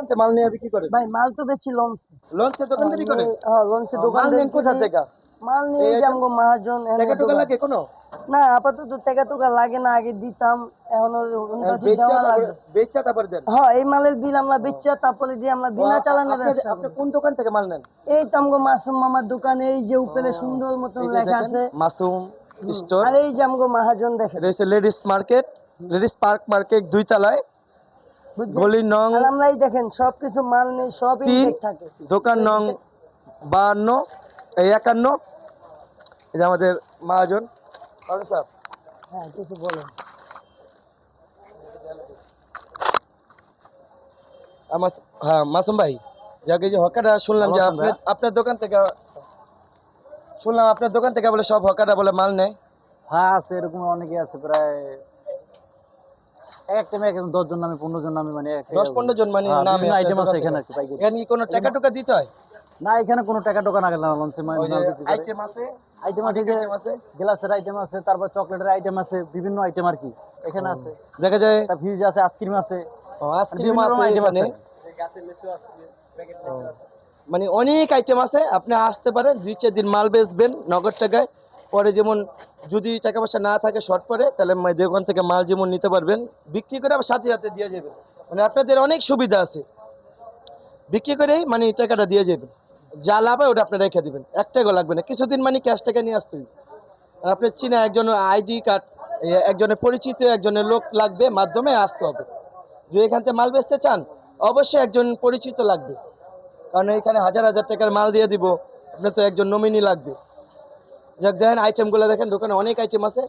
দোকান থেকে মাল নিয়ে বিক্রি করে? ভাই মাল তো বেশি লঞ্চ। লঞ্চে দোকানদারি করে? হ্যাঁ লঞ্চে মাল দোকানদারি নেন কোথা করি। থেকে? মাল নিয়ে এই এই যে আমগো মহাজন টাকা টুকা লাগে কোনো? না আপাতত টাকা টুকা লাগে না, আগে দিতাম, এখন বেচা দেওয়া তারপরে লাগবে। বেচা তারপর দেন? হ্যাঁ এই মালের বিল আমরা বেচা তারপরে দিয়ে আমরা বিনা চালানের ব্যবসা আপনি করি। কোন দোকান থেকে মাল নেন? এই তো আমগো মাসুম মামার দোকানে এই যে উপরে সুন্দর মতন এই যে লেখা দেখেন আছে মাসুম স্টোর। আর এই যে আমগো মহাজন দেখেন, এটা হচ্ছে ladies market, ladies park market 2 তলায়, বুঝছেন? গলি নং আর আমরা এই দেখেন সবকিছু মাল নেই, সব 3, ইনটেক থাকে। দোকান নং 52 এই 51। এই যে আমাদের মহাজন সাহেব। হ্যাঁ কিছু বলেন। আমার হ্যাঁ মাসুম ভাই, যাকে যে হকাররা শুনলাম যে আপনার দোকান থেকে বলে সব হকাররা বলে মাল নেয়। হ্যাঁ আছে, এরকম অনেকে আছে, প্রায় এক টাইমে 10 জন নামে 15 জন নামে, মানে 10-15 জন মানে নামে আইটেম আছে এখানে আর কি পাইকারি। এখানে কি কোনো টাকা টুকা দিতে হয়? না এখানে কোনো টাকা টোকা না গেল লঞ্চে আইটেম আছে, আইটেম আছে, যে গ্লাসের আইটেম আছে, তারপর চকলেটের আইটেম আছে, বিভিন্ন আইটেম আর কি এখানে আছে। দেখা যায় ফ্রিজ আছে, আইসক্রিম আছে, আইসক্রিম আছে এখানে, মানে অনেক আইটেম আছে। আপনি আসতে পারেন, 2-4 দিন মাল বেচবেন নগদ টাকায়। পরে যেমন যদি টাকা পয়সা না থাকে শর্ট পরে, তাহলে দোকান থেকে মাল যেমন নিতে পারবেন, বিক্রি করে আবার সাথে সাথে দিয়ে যাবেন। মানে আপনাদের অনেক সুবিধা আছে, বিক্রি করেই মানে টাকাটা দিয়ে যাবেন, যা লাভ হয় ওটা আপনি রেখে দিবেন, 1 টাকাও লাগবে না। কিছুদিন মানে ক্যাশ টাকা নিয়ে আসতে হবে। আর আপনার চিনা একজন আইডি কার্ড, একজনের পরিচিত একজনের লোক লাগবে, মাধ্যমে আসতে হবে। যদি এখান থেকে মাল বেচতে চান অবশ্যই একজন পরিচিত লাগবে, কারণ এখানে হাজার হাজার টাকার মাল দিয়ে দিব, আপনার তো একজন নমিনি লাগবে। যাক দেখেন আইটেমগুলো দেখেন, দোকানে অনেক আইটেম আছে।